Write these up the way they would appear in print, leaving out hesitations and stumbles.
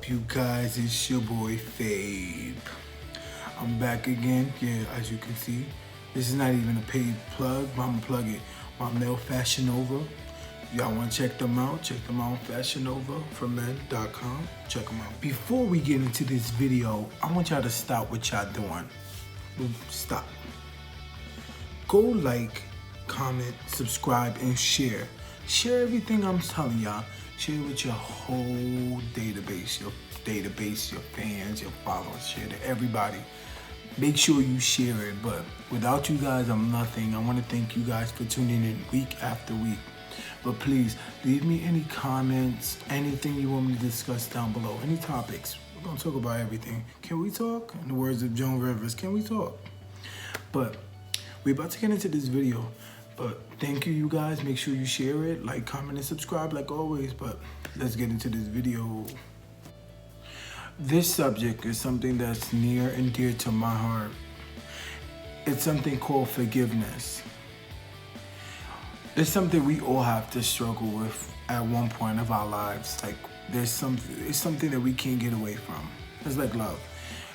up, you guys? It's your boy Fabe. I'm back again. Yeah, as you can see, this is not even a paid plug, but I'm gonna plug it. My male Fashion Nova. Y'all wanna check them out? Check them out, fashionnovaformen.com. Check them out. Before we get into this video, I want y'all to stop what y'all doing. Stop. Go like, comment, subscribe, and share. Share everything I'm telling y'all. Share it with your whole database, your fans, your followers. Share to everybody. Make sure you share it. But without you guys, I'm nothing. I want to thank you guys for tuning in week after week. But please, leave me any comments, anything you want me to discuss down below, any topics. We're going to talk about everything. Can we talk? In the words of Joan Rivers, can we talk? But we're about to get into this video. But thank you guys. Make sure you share it, like, comment, and subscribe like always. But let's get into this video. This subject is something that's near and dear to my heart. It's something called forgiveness. It's something we all have to struggle with at one point of our lives. Like it's something that we can't get away from. It's like love.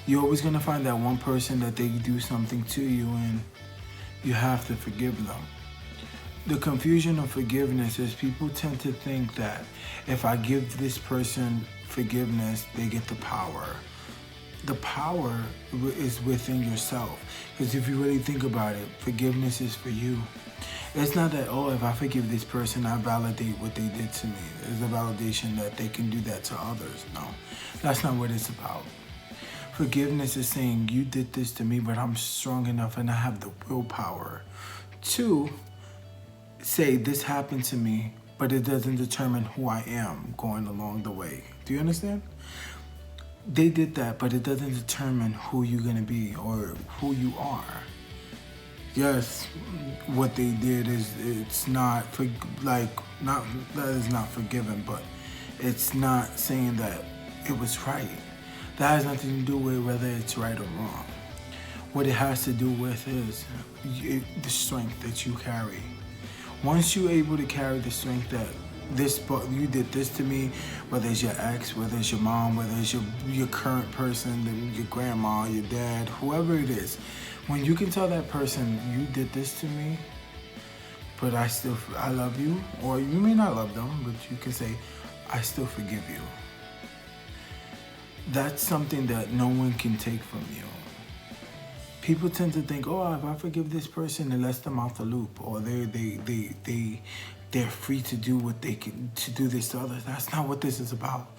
You're always gonna find that one person that they do something to you and you have to forgive them. The confusion of forgiveness is people tend to think that if I give this person forgiveness, they get the power. The power is within yourself. Because if you really think about it, forgiveness is for you. It's not that, oh, if I forgive this person, I validate what they did to me. There's a validation that they can do that to others. No, that's not what it's about. Forgiveness is saying, you did this to me, but I'm strong enough and I have the willpower to say this happened to me, but it doesn't determine who I am going along the way. Do you understand? They did that, but it doesn't determine who you're gonna be or who you are. Yes, what they did it's not that is not forgiven, but it's not saying that it was right. That has nothing to do with whether it's right or wrong. What it has to do with is the strength that you carry. Once you're able to carry the strength that you did this to me, whether it's your ex, whether it's your mom, whether it's your current person, your grandma, your dad, whoever it is, when you can tell that person, you did this to me, but I love you, or you may not love them, but you can say, I still forgive you. That's something that no one can take from you. People tend to think, oh, if I forgive this person, it lets them off the loop, or they're free to do what they can, to do this to others. That's not what this is about.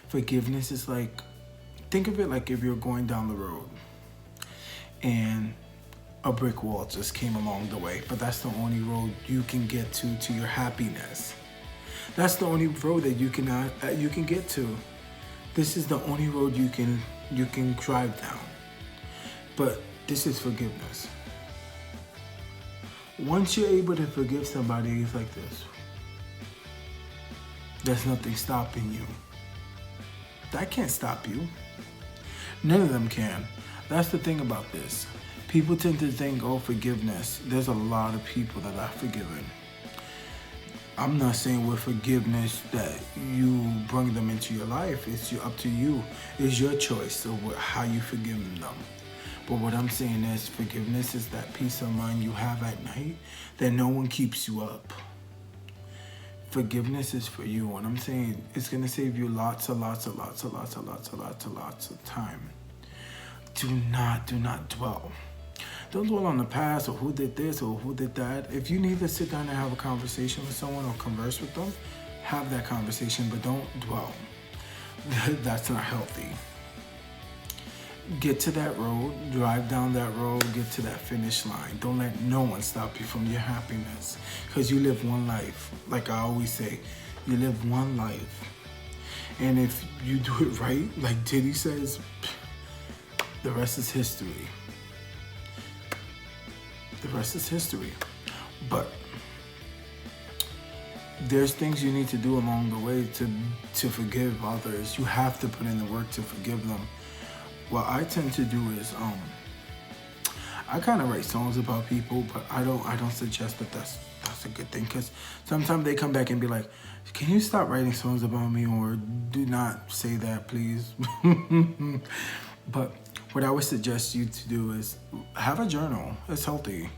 Forgiveness is like, think of it like if you're going down the road and a brick wall just came along the way, but that's the only road you can get to your happiness. That's the only road that you can get to. This is the only road you can drive down. But this is forgiveness. Once you're able to forgive somebody, it's like this. There's nothing stopping you. That can't stop you. None of them can. That's the thing about this. People tend to think, oh, forgiveness. There's a lot of people that I've forgiven. I'm not saying with forgiveness that you bring them into your life. It's up to you. It's your choice of how you forgive them. But what I'm saying is forgiveness is that peace of mind you have at night that no one keeps you up. Forgiveness is for you. And I'm saying it's going to save you lots of time. Do not dwell. Don't dwell on the past or who did this or who did that. If you need to sit down and have a conversation with someone or converse with them, have that conversation, but don't dwell. That's not healthy. Get to that road, drive down that road, get to that finish line. Don't let no one stop you from your happiness, because you live one life. Like I always say, you live one life. And if you do it right, like Diddy says, the rest is history. The rest is history. But there's things you need to do along the way to forgive others. You have to put in the work to forgive them. What I tend to do is I kind of write songs about people, but I don't suggest that that's that's a good thing, because sometimes they come back and be like, can you stop writing songs about me, or do not say that, please. But what I would suggest you to do is have a journal. It's healthy.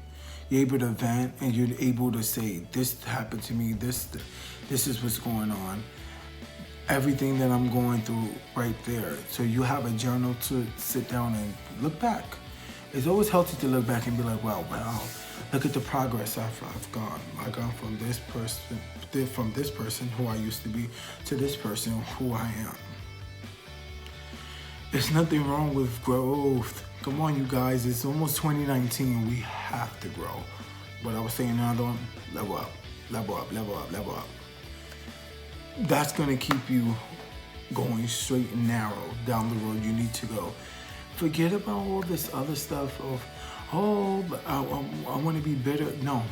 You're able to vent, and you're able to say, this happened to me, this is what's going on, everything that I'm going through right there. So you have a journal to sit down and look back. It's always healthy to look back and be like, wow, look at the progress I've gone. I've gone from this person who I used to be to this person who I am. There's nothing wrong with growth. Come on, you guys. It's almost 2019. We have to grow. But I was saying another one, level up, level up, level up, level up. That's going to keep you going straight and narrow down the road you need to go. Forget about all this other stuff of, but I want to be better. No.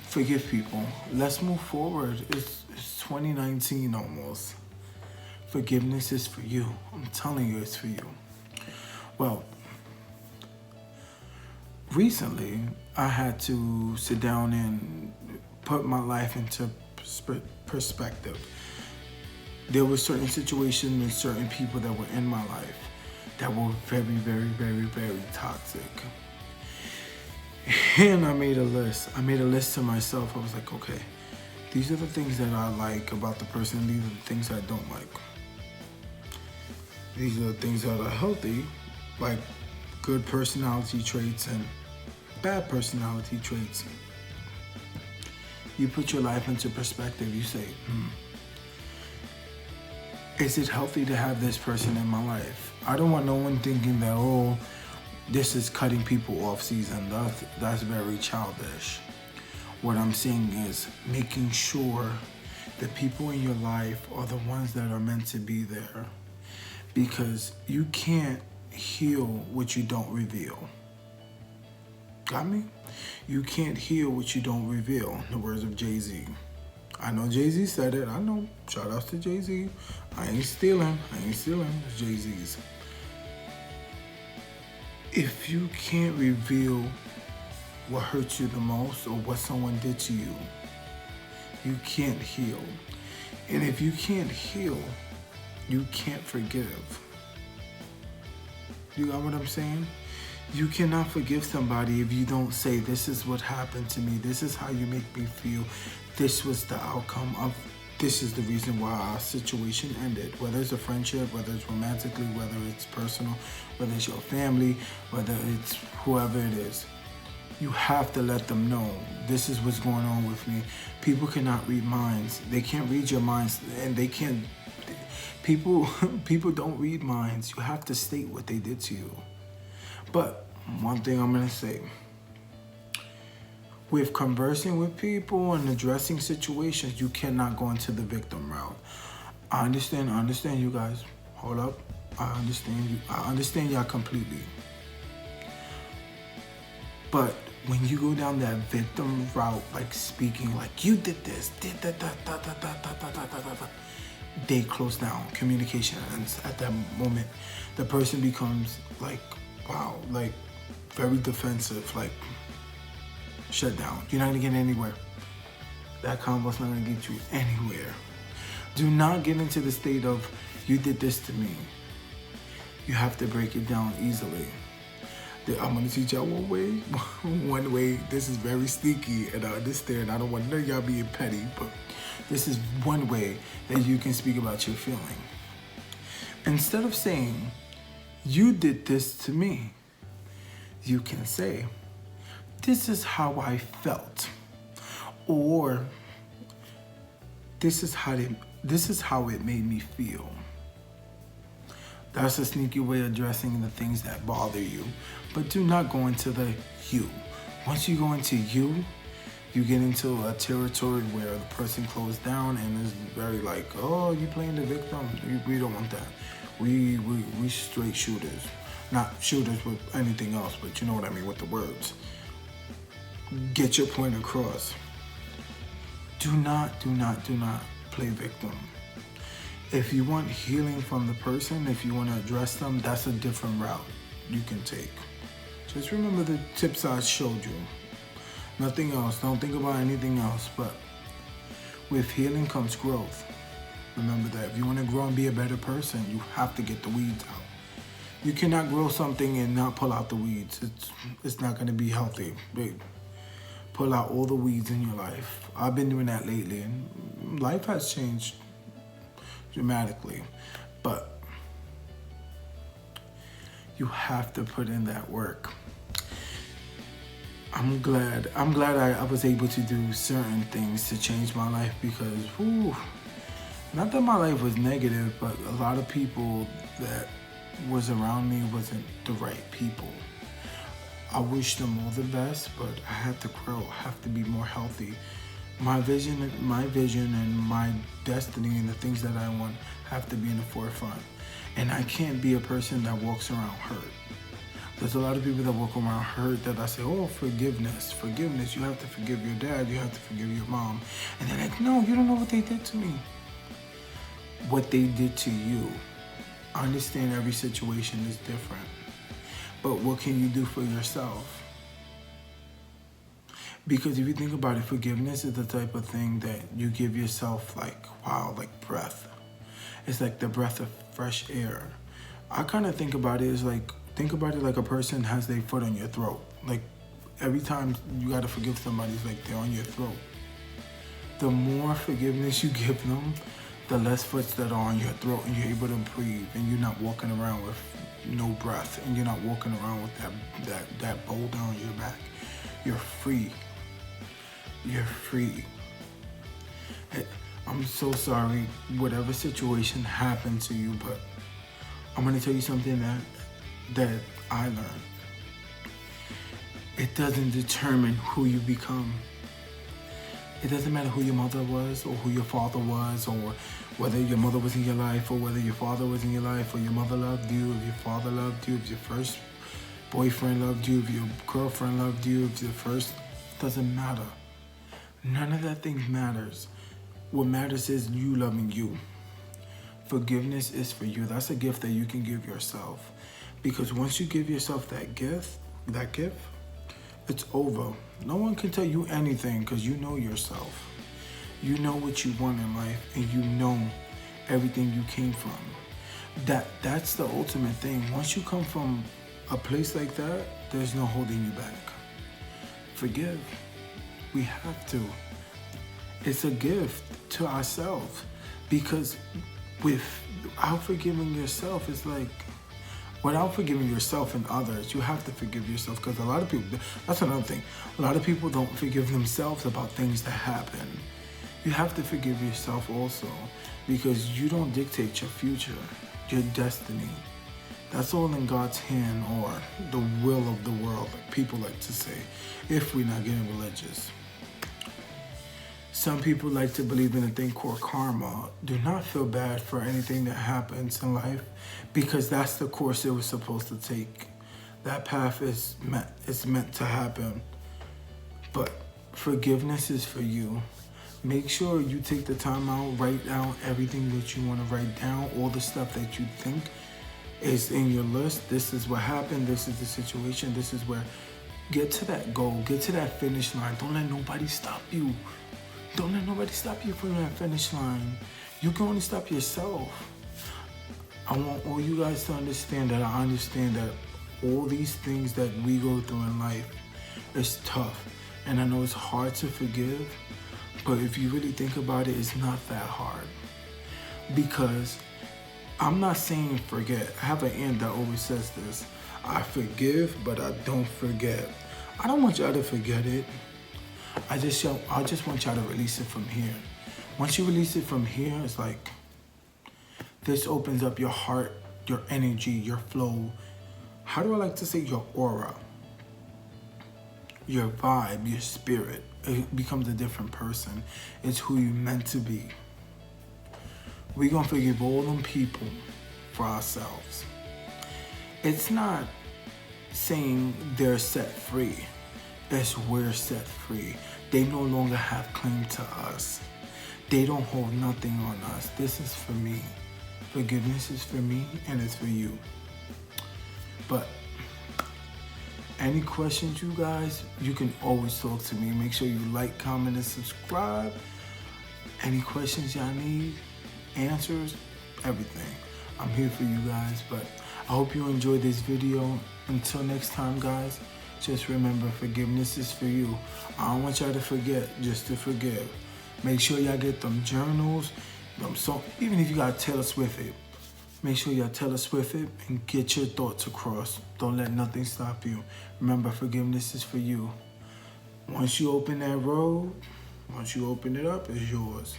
Forgive people. Let's move forward. It's 2019 almost. Forgiveness is for you. I'm telling you, it's for you. Well, recently I had to sit down and put my life into perspective. There were certain situations and certain people that were in my life that were very, very, very, very toxic. And I made a list. I made a list to myself. I was like, okay, these are the things that I like about the person. These are the things I don't like. These are the things that are healthy, like good personality traits and bad personality traits. You put your life into perspective. You say, is it healthy to have this person in my life? I don't want no one thinking that, this is cutting people off season. That's very childish. What I'm saying is making sure the people in your life are the ones that are meant to be there. Because you can't heal what you don't reveal. Got me? You can't heal what you don't reveal, in the words of Jay-Z. I know Jay-Z said it. I know. Shout outs to Jay-Z. I ain't stealing. It's Jay-Z's. If you can't reveal what hurts you the most or what someone did to you, you can't heal. And if you can't heal, you can't forgive. You got what I'm saying? You cannot forgive somebody if you don't say, this is what happened to me. This is how you make me feel. This was the outcome of, this is the reason why our situation ended. Whether it's a friendship, whether it's romantically, whether it's personal, whether it's your family, whether it's whoever it is. You have to let them know, this is what's going on with me. People cannot read minds. They can't read your minds, and they can't. People don't read minds. You have to state what they did to you. But one thing I'm gonna say, with conversing with people and addressing situations, you cannot go into the victim route. I understand you guys. Hold up. I understand you. I understand y'all completely. But when you go down that victim route, like speaking like you did this, did that, they close down communication, and at that moment the person becomes like, wow, like very defensive, like shut down. You're not gonna get anywhere. That convo's not gonna get you anywhere. Do not get into the state of, you did this to me. You have to break it down easily. I'm gonna teach y'all one way. One way, this is very sneaky, and I understand. I don't want none of y'all being petty, but this is one way that you can speak about your feeling. Instead of saying, you did this to me, you can say, this is how I felt, or this is how it made me feel. That's a sneaky way of addressing the things that bother you. But do not go into the you. Once you go into you get into a territory where the person closed down and is very like, oh, you playing the victim. We don't want that. We straight shooters. Not shooters with anything else, but you know what I mean with the words. Get your point across. Do not play victim. If you want healing from the person, if you want to address them, that's a different route you can take. Just remember the tips I showed you. Nothing else. Don't think about anything else. But with healing comes growth. Remember that. If you want to grow and be a better person, you have to get the weeds out. You cannot grow something and not pull out the weeds. It's not going to be healthy. Pull out all the weeds in your life. I've been doing that lately, and life has changed dramatically. But you have to put in that work. I'm glad I was able to do certain things to change my life because, not that my life was negative, but a lot of people that was around me wasn't the right people. I wish them all the best, but I have to grow, I have to be more healthy. My vision and my destiny and the things that I want have to be in the forefront. And I can't be a person that walks around hurt. There's a lot of people that walk around hurt that I say, oh, forgiveness. You have to forgive your dad, you have to forgive your mom. And they're like, no, you don't know what they did to me. What they did to you. I understand every situation is different. But what can you do for yourself? Because if you think about it, forgiveness is the type of thing that you give yourself like breath. It's like the breath of fresh air. I kind of think about it as like a person has their foot on your throat. Like every time you got to forgive somebody, it's like they're on your throat. The more forgiveness you give them, the less foots that are on your throat, and you're able to breathe, and you're not walking around with no breath, and you're not walking around with that boulder on your back. You're free. You're free. I'm so sorry whatever situation happened to you, but I'm gonna tell you something that I learned. It doesn't determine who you become. It doesn't matter who your mother was or who your father was, or whether your mother was in your life or whether your father was in your life, or your mother loved you, if your father loved you, if your first boyfriend loved you, if your girlfriend loved you, if your first, doesn't matter. None of that thing matters. What matters is you loving you. Forgiveness is for you. That's a gift that you can give yourself. Because once you give yourself that gift, it's over. No one can tell you anything because you know yourself. You know what you want in life, and you know everything you came from. That's the ultimate thing. Once you come from a place like that, there's no holding you back. Forgive. We have to. It's a gift to ourselves, because without forgiving yourself, it's like, without forgiving yourself and others, you have to forgive yourself. Because a lot of people, that's another thing, a lot of people don't forgive themselves about things that happen. You have to forgive yourself also, because you don't dictate your future, your destiny. That's all in God's hand, or the will of the world, like people like to say, if we're not getting religious. Some people like to believe in a thing called karma. Do not feel bad for anything that happens in life, because that's the course it was supposed to take. That path is meant to happen. But forgiveness is for you. Make sure you take the time out, write down everything that you want to write down, all the stuff that you think is in your list. This is what happened, this is the situation, this is where. Get to that goal, get to that finish line. Don't let nobody stop you. Don't let nobody stop you from that finish line. You can only stop yourself. I want all you guys to understand that I understand that all these things that we go through in life is tough. And I know it's hard to forgive, but if you really think about it, it's not that hard. Because I'm not saying forget. I have an aunt that always says this. I forgive, but I don't forget. I don't want y'all to forget it. I just want y'all to release it from here. Once you release it from here, it's like, this opens up your heart, your energy, your flow. How do I like to say your aura? Your vibe, your spirit. It becomes a different person. It's who you're meant to be. We're gonna forgive all them people for ourselves. It's not saying they're set free. It's we're set free. They no longer have claim to us. They don't hold nothing on us. This is for me. Forgiveness is for me, and it's for you. But Any questions, you guys, you can always talk to me. Make sure you like, comment, and subscribe. Any questions y'all need, answers, everything. I'm here for you guys, but I hope you enjoyed this video. Until next time, guys, just remember, forgiveness is for you. I don't want y'all to forget, just to forgive. Make sure y'all get them journals, even if you got Taylor Swift it, make sure y'all Taylor Swift it and get your thoughts across. Don't let nothing stop you. Remember, forgiveness is for you. Once you open that road, once you open it up, it's yours.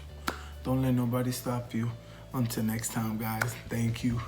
Don't let nobody stop you. Until next time, guys, thank you.